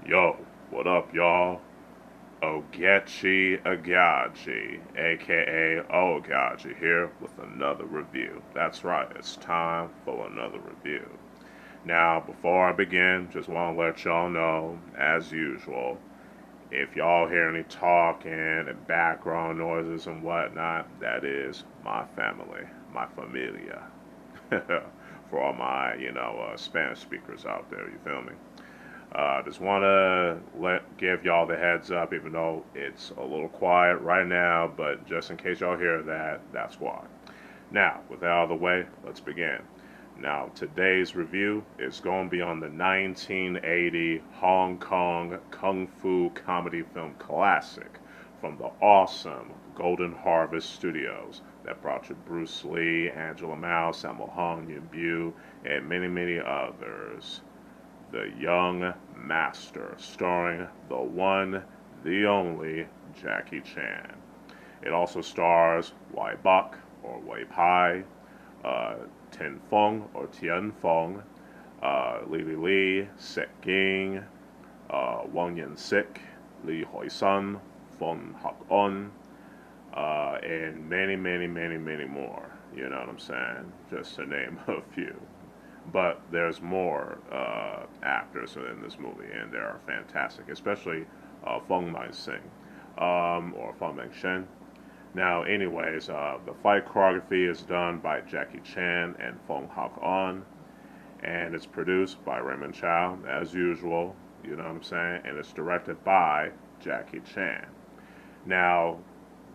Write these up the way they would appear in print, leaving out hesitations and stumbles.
Yo, what up, y'all? Ogechi Aghaji, aka Oaghaji, here with another review. That's right, it's time for another review. Now, before I begin, just want to let y'all know, as usual, if y'all hear any talking and background noises and whatnot, that is my family, my familia. For all my, Spanish speakers out there, you feel me? Just want to give y'all the heads up, even though it's a little quiet right now, but just in case y'all hear that, that's why. Now, with that out of the way, let's begin. Now, today's review is going to be on the 1980 Hong Kong Kung Fu comedy film classic from the awesome Golden Harvest Studios that brought you Bruce Lee, Angela Mao, Sammo Hung, Yuen, and many, many others. The Young Master, starring the one, the only Jackie Chan. It also stars Wai Bak or Wei Pai, Feng or Tien Feng, Li Li Li, Shek, Wang Yin Sik, Li Hoi Sun, Fung On, and many, many, many, many more. You know what I'm saying? Just to name a few. But there's more actors in this movie, and they are fantastic, especially Fung Sing or Feng Shen. Now, anyways, the fight choreography is done by Jackie Chan and Fung On, and it's produced by Raymond Chow, as usual, you know what I'm saying, and it's directed by Jackie Chan. Now,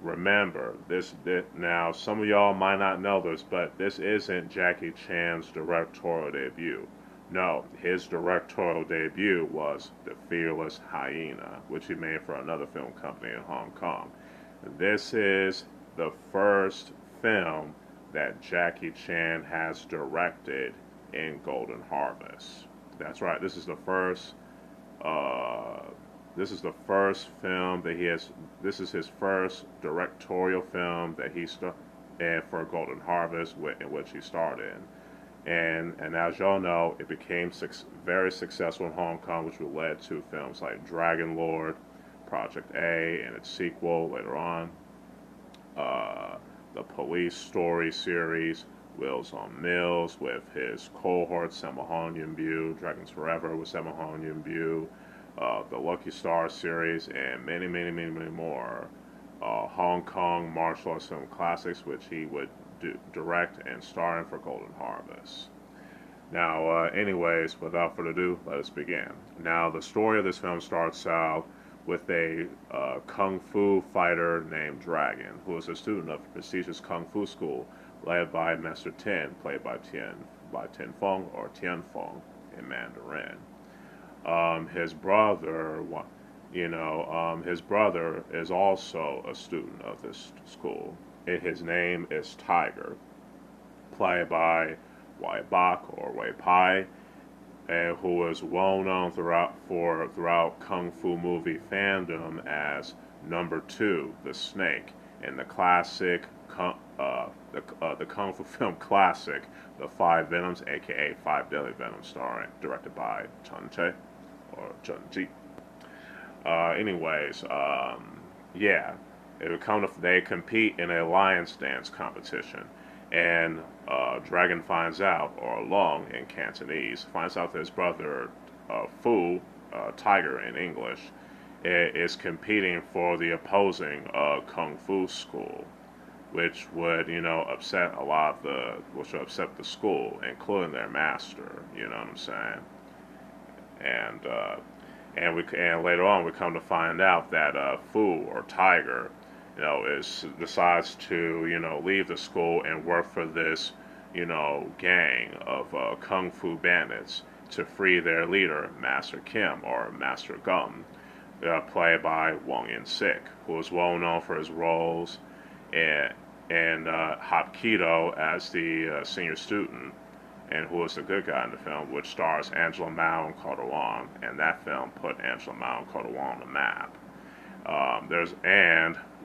remember now some of y'all might not know this, but this isn't Jackie Chan's directorial debut. No, his directorial debut was The Fearless Hyena, which he made for another film company in Hong Kong. This is the first film that Jackie Chan has directed in Golden Harvest. That's right, uh, this is the first film that he has. This is his first directorial film that he and for Golden Harvest, in which he starred in. And as y'all know, it became very successful in Hong Kong, which led to films like Dragon Lord, Project A, and its sequel later on. The Police Story series, Wheels on Mills, with his cohort Sammo Hung Yuen, Dragons Forever with Sammo Hung Yuen, the Lucky Star series, and many, many, many, many more Hong Kong martial arts film classics, which he would direct and star in for Golden Harvest. Now, anyways, without further ado, let us begin. Now, the story of this film starts out with a kung fu fighter named Dragon, who is a student of the prestigious kung fu school led by Master Tien, played by Tien Feng or Tien Feng in Mandarin. His brother, his brother is also a student of this school. His name is Tiger, played by Wai Bak or Wei Pai, and who is well known throughout Kung Fu movie fandom as Number Two, the Snake, in the classic the Kung Fu film classic, The Five Venoms, aka Five Deadly Venoms, directed by Chen Che or Chen Ji. Anyways, yeah, they compete in a lion dance competition, and Dragon finds out, or Long in Cantonese, finds out that his brother Fu, Tiger in English, is competing for the opposing Kung Fu school, which would, upset which would upset the school, including their master. You know what I'm saying? And and later on we come to find out that Fu or Tiger, decides to leave the school and work for this gang of kung fu bandits to free their leader, Master Kim or Master Gum, played by Wang Yin Sik, who is well known for his roles in Hapkido as the senior student, and who is the good guy in the film, which stars Angela Mao and Carter Wong, and that film put Angela Mao and Carter Wong on the map. There's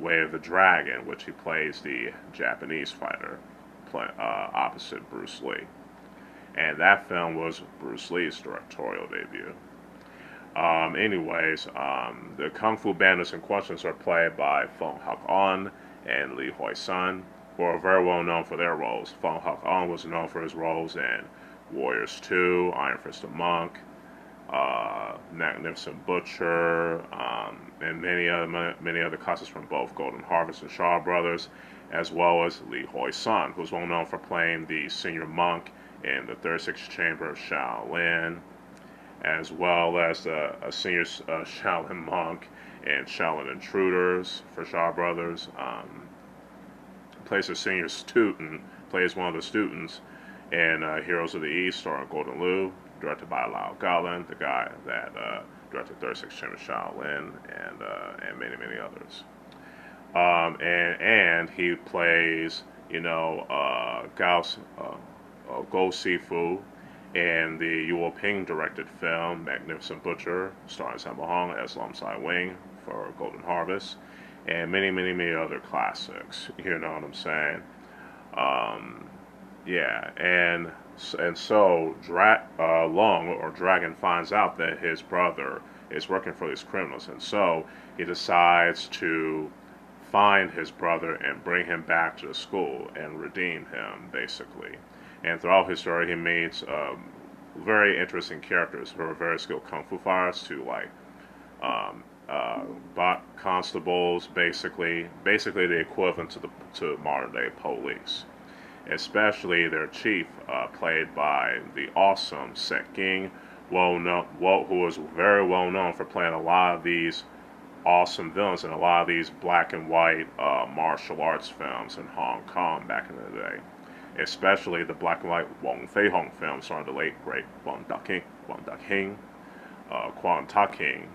Way of the Dragon, which he plays the Japanese fighter, opposite Bruce Lee, and that film was Bruce Lee's directorial debut. The Kung Fu bandits in questions are played by Fung and Lee Hoi-sun, who are very well known for their roles. Fung was known for his roles in Warriors 2, Iron Fist of Monk, Magnificent Butcher, and many other classes from both Golden Harvest and Shaw Brothers, as well as Lee Hoi-sun, who's well known for playing the senior monk in the 36th Chamber of Shaolin, as well as a senior Shaolin monk in Shaolin Intruders for Shaw Brothers. Plays a senior student, plays one of the students in Heroes of the East, starring Golden Liu, directed by Lau Gaolin, the guy that directed 36th Chamber of Shaolin, and many others. And he plays, Go Sifu in the Yu Ping directed film Magnificent Butcher, starring Sammo Hung as Lam Sai Wing for Golden Harvest, and many other classics. You know what I'm saying? Yeah, and so Long or Dragon finds out that his brother is working for these criminals, and so he decides to find his brother and bring him back to the school and redeem him, basically. And throughout his story, he meets very interesting characters who are very skilled kung fu fighters, to like bot constables, basically the equivalent to modern day police. Especially their chief, played by the awesome Shek, who is very well known for playing a lot of these awesome villains in a lot of these black and white martial arts films in Hong Kong back in the day. Especially the black and white Wong Fei Hong films starring the late great Wang Da-king, Quan Ta-king,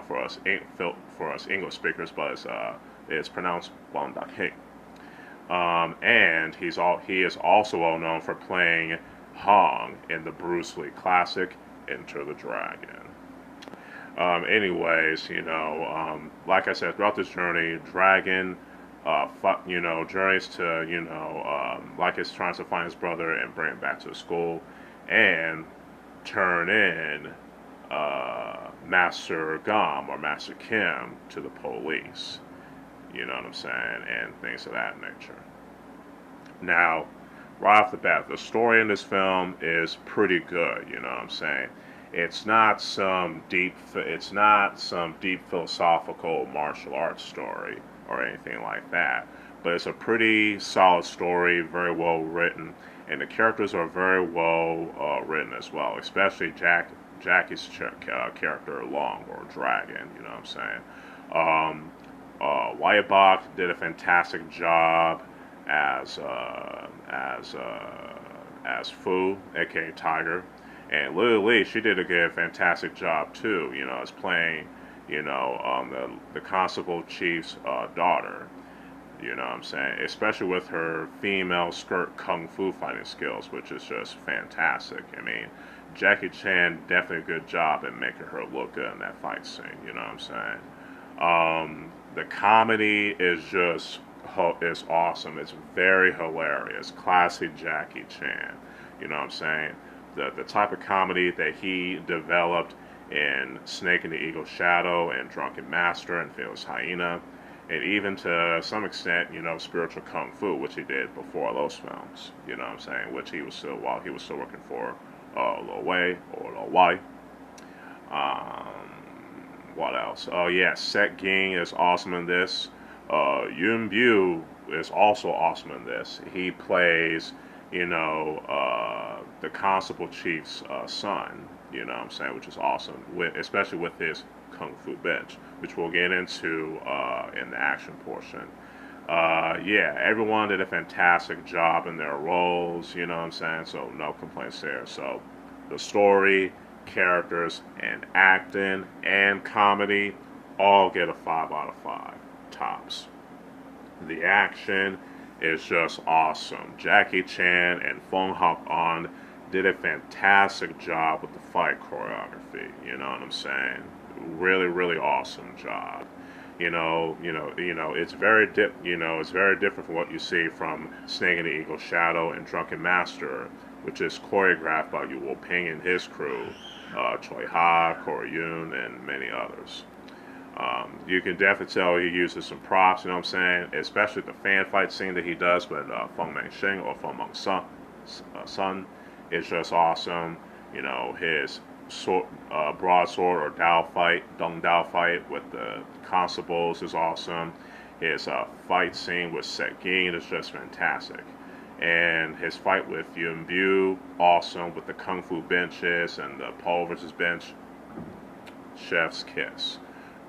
for us English speakers, but it's pronounced Wang Da-king. And he is also well known for playing Hwang in the Bruce Lee classic Enter the Dragon. Like I said, throughout this journey, Dragon, journeys to, like he's trying to find his brother and bring him back to the school, and turn in Master Gam or Master Kim to the police. You know what I'm saying? And things of that nature. Now, right off the bat, the story in this film is pretty good. You know what I'm saying? It's not some deep philosophical martial arts story or anything like that. But it's a pretty solid story, very well written, and the characters are very well written as well. Especially Jackie's character, Long or Dragon. You know what I'm saying? Wyatt Bach did a fantastic job as Fu, aka Tiger, and Lily Lee, she did a fantastic job too. As playing, the Constable Chief's daughter. You know what I'm saying? Especially with her female skirt kung fu fighting skills, which is just fantastic. I mean, Jackie Chan definitely a good job at making her look good in that fight scene. You know what I'm saying? The comedy is awesome. It's very hilarious. Classic Jackie Chan. You know what I'm saying? The type of comedy that he developed in Snake and the Eagle's Shadow and Drunken Master and Fearless Hyena, and even to some extent, Spiritual Kung Fu, which he did before those films. You know what I'm saying? Which while he was still working for Lo Wei or Lo Wai. What else? Oh yeah, Set Ging is awesome in this. Yuen is also awesome in this. He plays, the Constable Chief's son. You know what I'm saying? Which is awesome, especially with his Kung Fu bench, which we'll get into in the action portion. Everyone did a fantastic job in their roles. You know what I'm saying? So no complaints there. So the story, characters, and acting and comedy all get a 5 out of 5 tops. The action is just awesome. Jackie Chan and Fung did a fantastic job with the fight choreography. You know what I'm saying? Really awesome job. It's very different from what you see from Snake and the Eagle's Shadow and Drunken Master, which is choreographed by Yu Ping and his crew. Choi Ha, Yuen, and many others. You can definitely tell he uses some props, you know what I'm saying? Especially the fan fight scene that he does with Feng Shing or Feng Son is just awesome. You know, his broadsword or Dong Dao fight with the constables is awesome. His fight scene with Shek is just fantastic. And his fight with Yuen, awesome with the Kung Fu benches and the pole versus bench. Chef's kiss.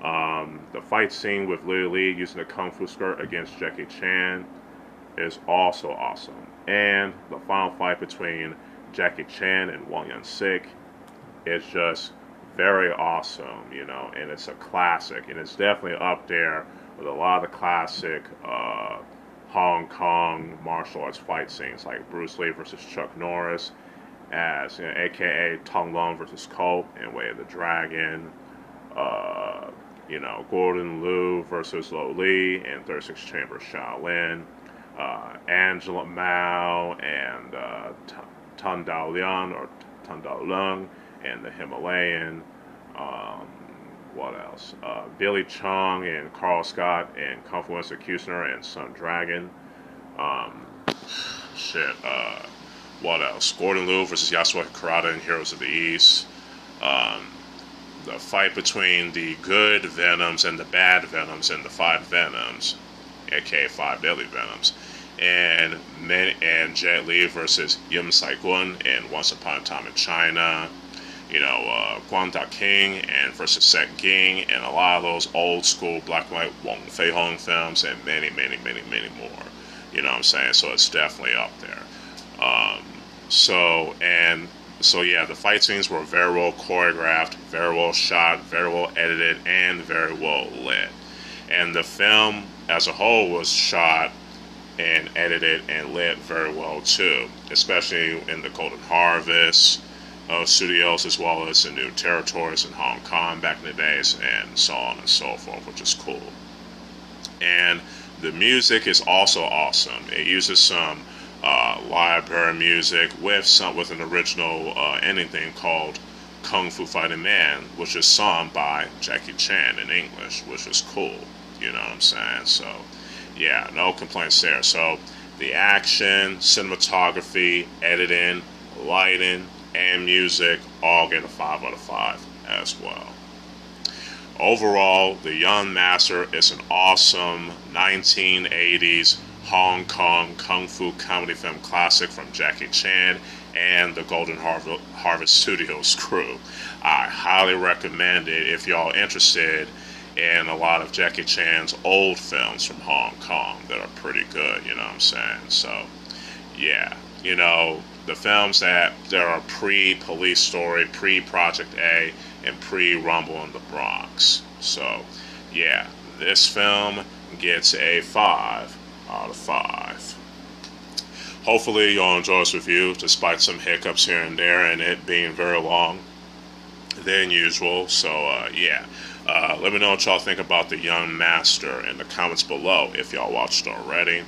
The fight scene with Li using the Kung Fu skirt against Jackie Chan is also awesome. And the final fight between Jackie Chan and Wang Shik is just very awesome, you know, and it's a classic. And it's definitely up there with a lot of the classic Hong Kong martial arts fight scenes like Bruce Lee versus Chuck Norris, as you know, aka Tong Long versus Colt in Way of the Dragon. You know, Gordon Liu versus Lo Li in 36 Chamber Shaolin, Angela Mao and Tan Dao Liang or Tan Dao Lung and the Himalayan. What else? Billy Chung and Carl Scott and Kung Fu Executioner and Sun Dragon. What else? Gordon Liu versus Yasuaki Kurata in Heroes of the East. The fight between the good Venoms and the bad Venoms and the 5 Venoms, aka 5 Deadly Venoms, and Jet Li versus Yim Sai-gun in Once Upon a Time in China, you know, Guan Da King and versus Shek Ging, and a lot of those old school black and white Wong Fei Hong films, and many more. You know what I'm saying? So it's definitely up there. So yeah, the fight scenes were very well choreographed, very well shot, very well edited, and very well lit. And the film as a whole was shot and edited and lit very well too, especially in the Golden Harvest studios as well as the New Territories in Hong Kong back in the days, and so on and so forth, which is cool. And the music is also awesome. It uses some library music with an original ending theme called Kung Fu Fighting Man, which is sung by Jackie Chan in English, which is cool. You know what I'm saying? So, yeah, no complaints there. So, the action, cinematography, editing, lighting, and music all get a 5 out of 5 as well. Overall, The Young Master is an awesome 1980s Hong Kong Kung Fu comedy film classic from Jackie Chan and the Golden Harvest Studios crew. I highly recommend it if y'all are interested in a lot of Jackie Chan's old films from Hong Kong that are pretty good, you know what I'm saying? So, yeah, you know, the films that are pre-Police Story, pre-Project A, and pre-Rumble in the Bronx. So, yeah, this film gets a 5 out of 5. Hopefully y'all enjoy this review despite some hiccups here and there and it being very long than usual. So yeah, let me know what y'all think about The Young Master in the comments below if y'all watched already.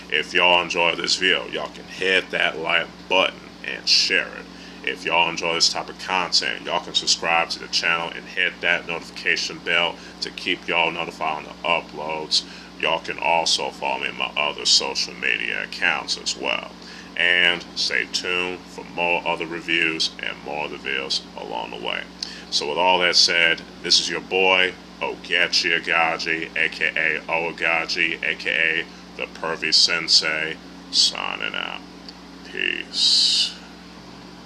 If y'all enjoy this video, y'all can hit that like button and share it. If y'all enjoy this type of content, y'all can subscribe to the channel and hit that notification bell to keep y'all notified on the uploads. Y'all can also follow me on my other social media accounts as well. And stay tuned for more other reviews and more other videos along the way. So with all that said, this is your boy, Ogechi Aghaji, aka Oaghaji, aka the Pervy Sensei, signing out. Peace.